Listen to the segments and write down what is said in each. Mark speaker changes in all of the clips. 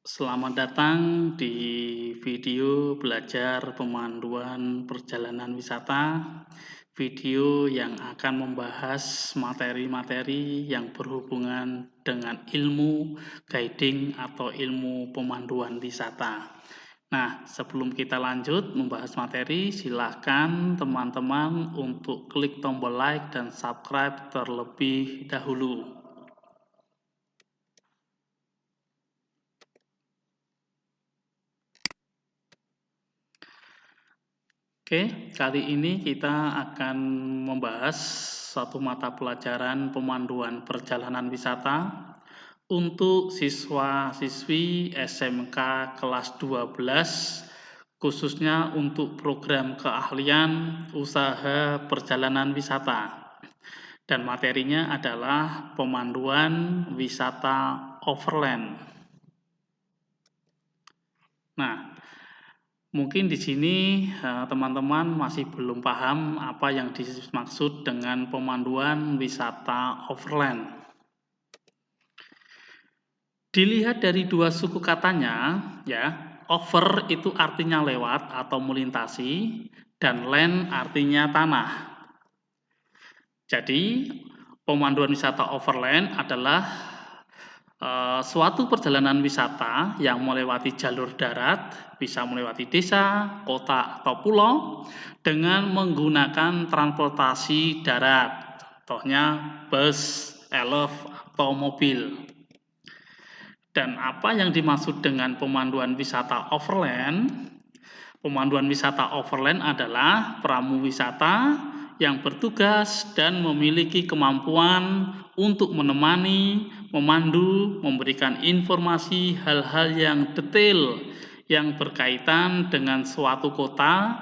Speaker 1: Selamat datang di video belajar pemanduan perjalanan wisata. Video yang akan membahas materi-materi yang berhubungan dengan ilmu guiding atau ilmu pemanduan wisata. Nah, sebelum kita lanjut membahas materi, silakan teman-teman untuk klik tombol like dan subscribe terlebih dahulu. Oke, kali ini kita akan membahas satu mata pelajaran pemanduan perjalanan wisata untuk siswa-siswi SMK kelas 12, khususnya untuk program keahlian usaha perjalanan wisata. Dan materinya adalah pemanduan wisata overland. Nah, mungkin di sini teman-teman masih belum paham apa yang dimaksud dengan pemanduan wisata overland. Dilihat dari dua suku katanya, ya, over itu artinya lewat atau melintasi, dan land artinya tanah. Jadi, pemanduan wisata overland adalah suatu perjalanan wisata yang melewati jalur darat, bisa melewati desa, kota, atau pulau dengan menggunakan transportasi darat, contohnya bus, elf, atau mobil. Dan apa yang dimaksud dengan pemanduan wisata overland? Pemanduan wisata overland adalah pramu wisata yang bertugas dan memiliki kemampuan untuk menemani, memandu, memberikan informasi hal-hal yang detail yang berkaitan dengan suatu kota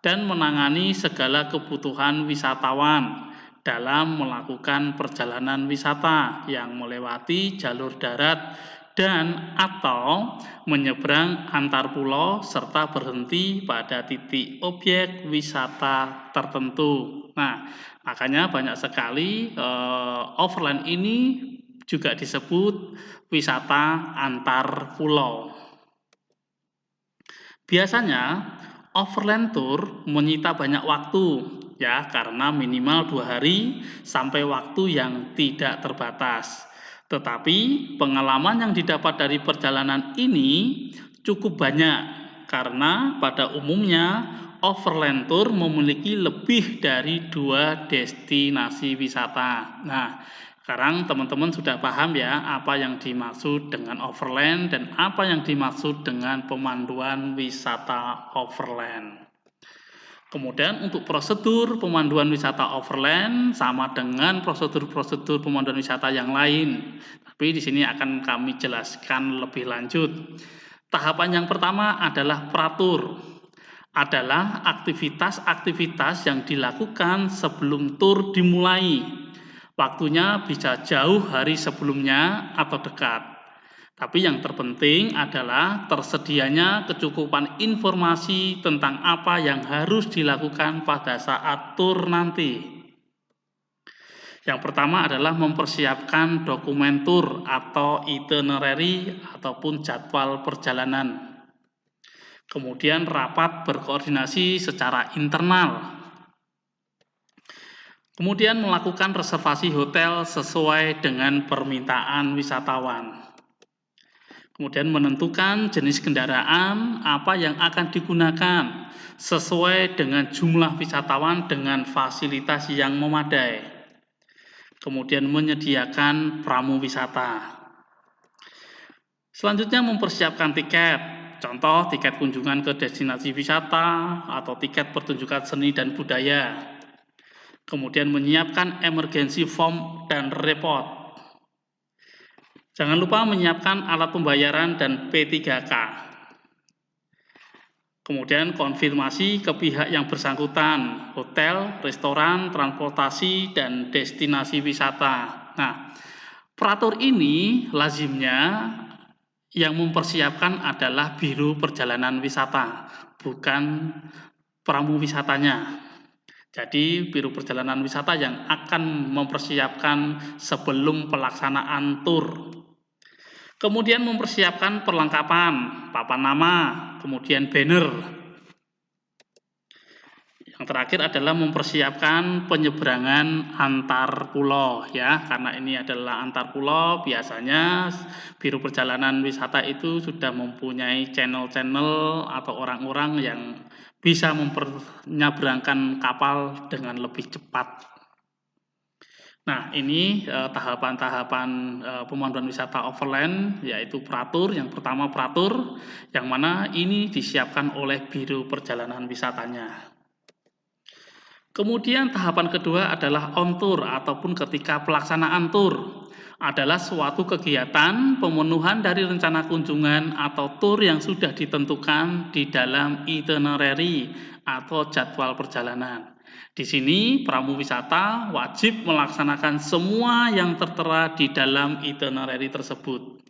Speaker 1: dan menangani segala kebutuhan wisatawan dalam melakukan perjalanan wisata yang melewati jalur darat dan atau menyeberang antar pulau serta berhenti pada titik objek wisata tertentu. Nah, makanya banyak sekali overland ini juga disebut wisata antar pulau. Biasanya overland tour menyita banyak waktu, ya, karena minimal 2 hari sampai waktu yang tidak terbatas. Tetapi pengalaman yang didapat dari perjalanan ini cukup banyak karena pada umumnya overland tour memiliki lebih dari 2 destinasi wisata. Nah, sekarang teman-teman sudah paham ya apa yang dimaksud dengan overland dan apa yang dimaksud dengan pemanduan wisata overland. Kemudian untuk prosedur pemanduan wisata overland sama dengan prosedur-prosedur pemanduan wisata yang lain. Tapi di sini akan kami jelaskan lebih lanjut. Tahapan yang pertama adalah pratur. Adalah aktivitas-aktivitas yang dilakukan sebelum tur dimulai. Waktunya bisa jauh hari sebelumnya atau dekat. Tapi yang terpenting adalah tersedianya kecukupan informasi tentang apa yang harus dilakukan pada saat tur nanti. Yang pertama adalah mempersiapkan dokumen tur atau itinerary ataupun jadwal perjalanan. Kemudian rapat berkoordinasi secara internal. Kemudian melakukan reservasi hotel sesuai dengan permintaan wisatawan. Kemudian menentukan jenis kendaraan apa yang akan digunakan sesuai dengan jumlah wisatawan dengan fasilitas yang memadai. Kemudian menyediakan pramu wisata. Selanjutnya mempersiapkan tiket, contoh tiket kunjungan ke destinasi wisata atau tiket pertunjukan seni dan budaya. Kemudian menyiapkan emergency form dan report. Jangan lupa menyiapkan alat pembayaran dan P3K. Kemudian konfirmasi ke pihak yang bersangkutan, hotel, restoran, transportasi, dan destinasi wisata. Nah, peratur ini lazimnya yang mempersiapkan adalah biro perjalanan wisata, bukan pramu wisatanya. Jadi, biro perjalanan wisata yang akan mempersiapkan sebelum pelaksanaan tur. Kemudian mempersiapkan perlengkapan, papan nama, kemudian banner. Yang terakhir adalah mempersiapkan penyeberangan antar pulau ya, karena ini adalah antar pulau, biasanya Biro Perjalanan Wisata itu sudah mempunyai channel-channel atau orang-orang yang bisa menyeberangkan kapal dengan lebih cepat. Nah, ini tahapan-tahapan pemanduan wisata overland, yaitu peratur. Yang pertama peratur, yang mana ini disiapkan oleh Biro Perjalanan Wisatanya. Kemudian tahapan kedua adalah on tour ataupun ketika pelaksanaan tour. Adalah suatu kegiatan pemenuhan dari rencana kunjungan atau tour yang sudah ditentukan di dalam itinerary atau jadwal perjalanan. Di sini pramu wisata wajib melaksanakan semua yang tertera di dalam itinerary tersebut.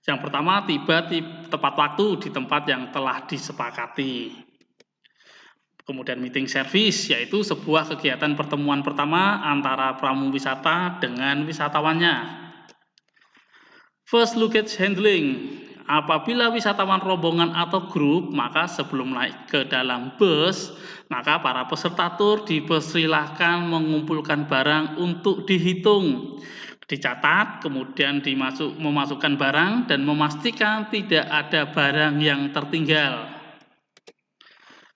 Speaker 1: Yang pertama, tiba tepat waktu di tempat yang telah disepakati. Kemudian meeting service, yaitu sebuah kegiatan pertemuan pertama antara pramu wisata dengan wisatawannya. First luggage handling, apabila wisatawan rombongan atau grup, maka sebelum naik ke dalam bus, maka para peserta tur dipersilahkan mengumpulkan barang untuk dihitung. Dicatat, kemudian memasukkan barang dan memastikan tidak ada barang yang tertinggal.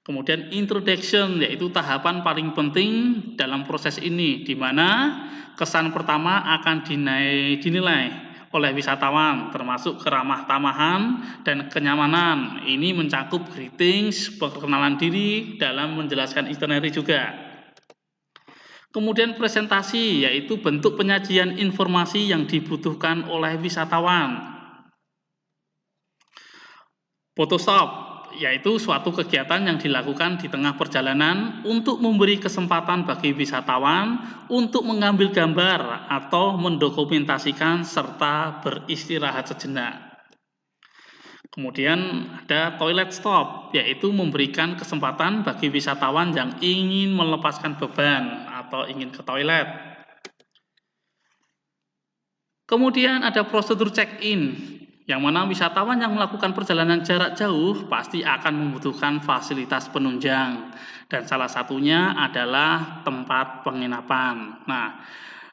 Speaker 1: Kemudian introduction, yaitu tahapan paling penting dalam proses ini, di mana kesan pertama akan dinilai oleh wisatawan, termasuk keramah tamahan dan kenyamanan. Ini mencakup greetings, perkenalan diri dalam menjelaskan itinerary juga. Kemudian presentasi, yaitu bentuk penyajian informasi yang dibutuhkan oleh wisatawan. Photostop, yaitu suatu kegiatan yang dilakukan di tengah perjalanan untuk memberi kesempatan bagi wisatawan untuk mengambil gambar atau mendokumentasikan serta beristirahat sejenak. Kemudian ada toilet stop, yaitu memberikan kesempatan bagi wisatawan yang ingin melepaskan beban atau ingin ke toilet. Kemudian ada prosedur check-in, yang mana wisatawan yang melakukan perjalanan jarak jauh pasti akan membutuhkan fasilitas penunjang, dan salah satunya adalah tempat penginapan. Nah,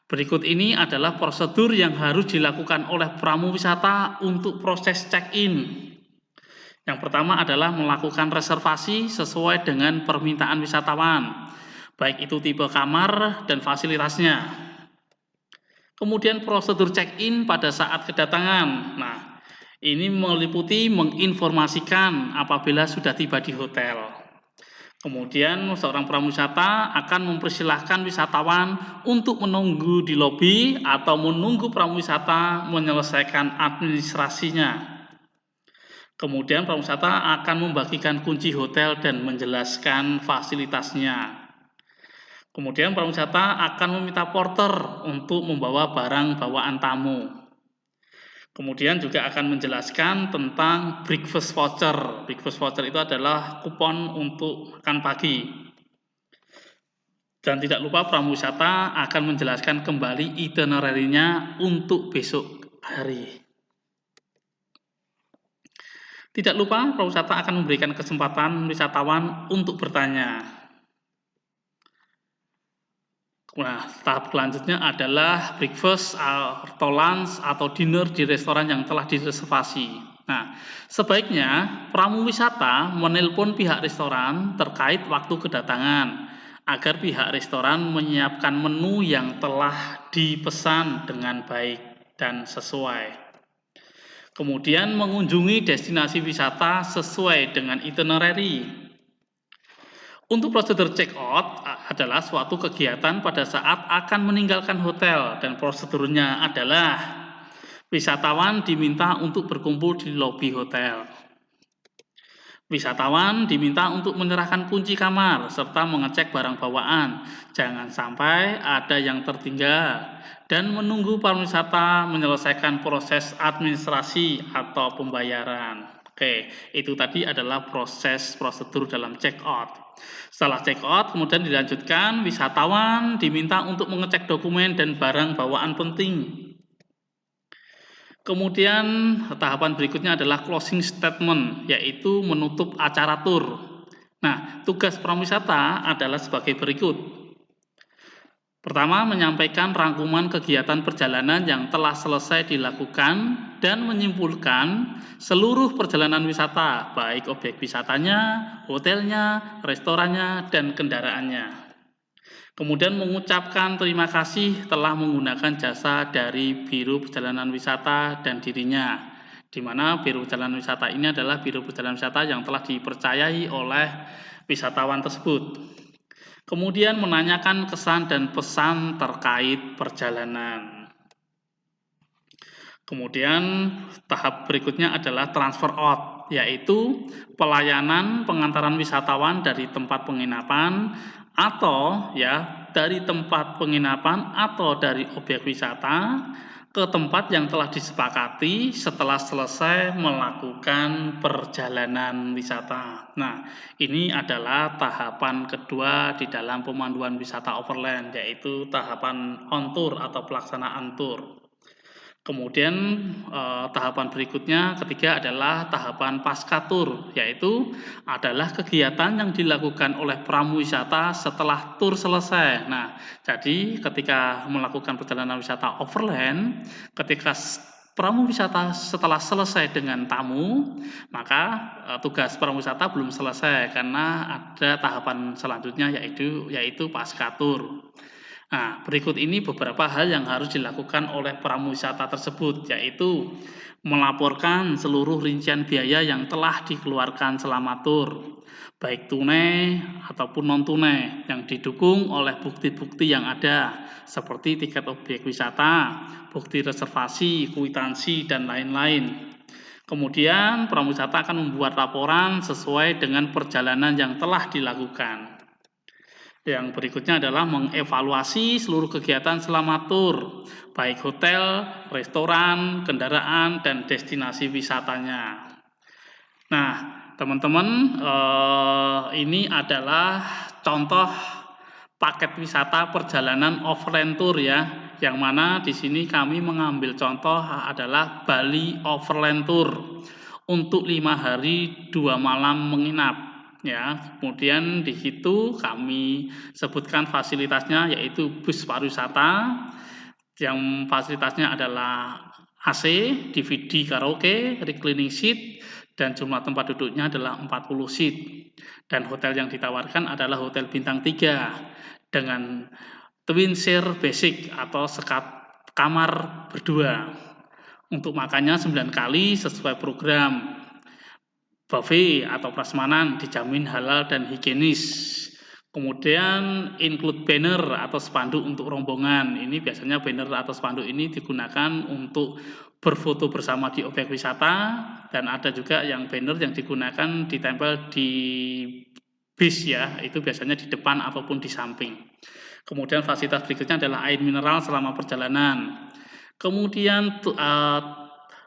Speaker 1: berikut ini adalah prosedur yang harus dilakukan oleh pramu wisata untuk proses check-in. Yang pertama adalah melakukan reservasi sesuai dengan permintaan wisatawan, baik itu tipe kamar dan fasilitasnya. Kemudian prosedur check-in pada saat kedatangan. Nah, ini meliputi menginformasikan apabila sudah tiba di hotel. Kemudian seorang prawisata akan mempersilahkan wisatawan untuk menunggu di lobi atau menunggu prawisata menyelesaikan administrasinya. Kemudian prawisata akan membagikan kunci hotel dan menjelaskan fasilitasnya. Kemudian prawisata akan meminta porter untuk membawa barang bawaan tamu. Kemudian juga akan menjelaskan tentang breakfast voucher. Breakfast voucher itu adalah kupon untuk makan pagi. Dan tidak lupa prawisata akan menjelaskan kembali itinerary-nya untuk besok hari. Tidak lupa prawisata akan memberikan kesempatan wisatawan untuk bertanya. Nah, tahap selanjutnya adalah breakfast atau lunch atau dinner di restoran yang telah direservasi. Nah, sebaiknya pramu wisata menelpon pihak restoran terkait waktu kedatangan agar pihak restoran menyiapkan menu yang telah dipesan dengan baik dan sesuai. Kemudian mengunjungi destinasi wisata sesuai dengan itinerary. Untuk prosedur check-out adalah suatu kegiatan pada saat akan meninggalkan hotel, dan prosedurnya adalah wisatawan diminta untuk berkumpul di lobi hotel. Wisatawan diminta untuk menyerahkan kunci kamar serta mengecek barang bawaan, jangan sampai ada yang tertinggal, dan menunggu pariwisata menyelesaikan proses administrasi atau pembayaran. Oke, itu tadi adalah prosedur dalam check-out. Setelah check-out, kemudian dilanjutkan, wisatawan diminta untuk mengecek dokumen dan barang bawaan penting. Kemudian tahapan berikutnya adalah closing statement, yaitu menutup acara tur. Nah, tugas prawisata adalah sebagai berikut. Pertama, menyampaikan rangkuman kegiatan perjalanan yang telah selesai dilakukan dan menyimpulkan seluruh perjalanan wisata, baik objek wisatanya, hotelnya, restorannya, dan kendaraannya. Kemudian mengucapkan terima kasih telah menggunakan jasa dari Biro Perjalanan Wisata dan dirinya, di mana Biro Perjalanan Wisata ini adalah Biro Perjalanan Wisata yang telah dipercayai oleh wisatawan tersebut. Kemudian menanyakan kesan dan pesan terkait perjalanan. Kemudian tahap berikutnya adalah transfer out, yaitu pelayanan pengantaran wisatawan dari tempat penginapan atau dari tempat penginapan atau dari objek wisata ke tempat yang telah disepakati setelah selesai melakukan perjalanan wisata. Nah, ini adalah tahapan kedua di dalam pemanduan wisata overland, yaitu tahapan on tour atau pelaksanaan tour. Kemudian tahapan berikutnya ketiga adalah tahapan pasca tur, yaitu adalah kegiatan yang dilakukan oleh pramuwisata setelah tur selesai. Nah, jadi ketika melakukan perjalanan wisata overland, ketika pramuwisata setelah selesai dengan tamu, maka tugas pramuwisata belum selesai karena ada tahapan selanjutnya yaitu pasca tur. Nah, berikut ini beberapa hal yang harus dilakukan oleh pramuwisata tersebut, yaitu melaporkan seluruh rincian biaya yang telah dikeluarkan selama tur, baik tunai ataupun non-tunai, yang didukung oleh bukti-bukti yang ada, seperti tiket objek wisata, bukti reservasi, kwitansi, dan lain-lain. Kemudian, pramuwisata akan membuat laporan sesuai dengan perjalanan yang telah dilakukan. Yang berikutnya adalah mengevaluasi seluruh kegiatan selama tur, baik hotel, restoran, kendaraan, dan destinasi wisatanya. Nah, teman-teman, ini adalah contoh paket wisata perjalanan overland tour ya, yang mana di sini kami mengambil contoh adalah Bali Overland Tour untuk 5 hari 2 malam menginap. Ya, kemudian di situ kami sebutkan fasilitasnya yaitu bus pariwisata yang fasilitasnya adalah AC, DVD karaoke, reclining seat, dan jumlah tempat duduknya adalah 40 seat. Dan hotel yang ditawarkan adalah hotel bintang 3 dengan twin share basic atau sekat kamar berdua. Untuk makannya 9 kali sesuai program. Buffet atau prasmanan dijamin halal dan higienis. Kemudian include banner atau spanduk untuk rombongan. Ini biasanya banner atau spanduk ini digunakan untuk berfoto bersama di objek wisata, dan ada juga yang banner yang digunakan ditempel di bis ya, itu biasanya di depan ataupun di samping. Kemudian fasilitas berikutnya adalah air mineral selama perjalanan. Kemudian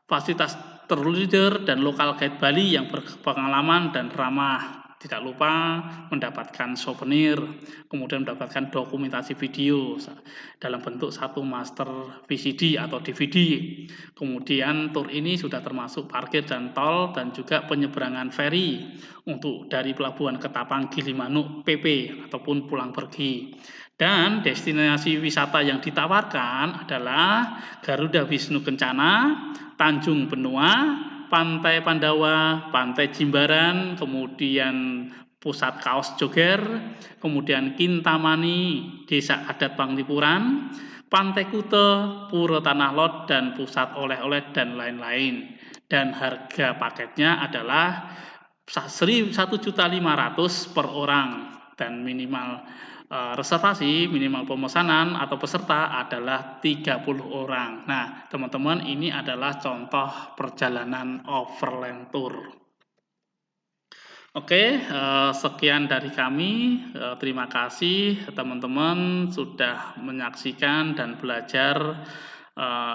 Speaker 1: fasilitas tour leader dan lokal guide Bali yang berpengalaman dan ramah. Tidak lupa mendapatkan souvenir, kemudian mendapatkan dokumentasi video dalam bentuk satu master VCD atau DVD. Kemudian tour ini sudah termasuk parkir dan tol dan juga penyeberangan feri untuk dari Pelabuhan Ketapang Gilimanuk PP ataupun pulang pergi. Dan destinasi wisata yang ditawarkan adalah Garuda Wisnu Kencana, Tanjung Benua, Pantai Pandawa, Pantai Jimbaran, kemudian Pusat Kaos Joger, kemudian Kintamani, Desa Adat Panglipuran, Pantai Kute, Pura Tanah Lot, dan Pusat Oleh-oleh, dan lain-lain. Dan harga paketnya adalah 1.500.000 per orang, dan minimal reservasi, minimal pemesanan atau peserta adalah 30 orang. Nah, teman-teman, ini adalah contoh perjalanan overland tour. Oke, sekian dari kami. Terima kasih teman-teman sudah menyaksikan dan belajar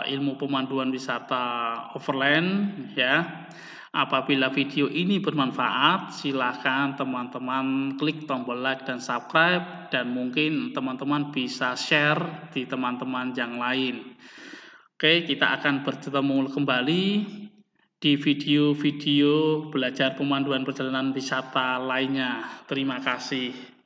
Speaker 1: ilmu pemanduan wisata overland ya. Apabila video ini bermanfaat, silakan teman-teman klik tombol like dan subscribe, dan mungkin teman-teman bisa share di teman-teman yang lain. Oke, kita akan bertemu kembali di video-video belajar pemanduan perjalanan wisata lainnya. Terima kasih.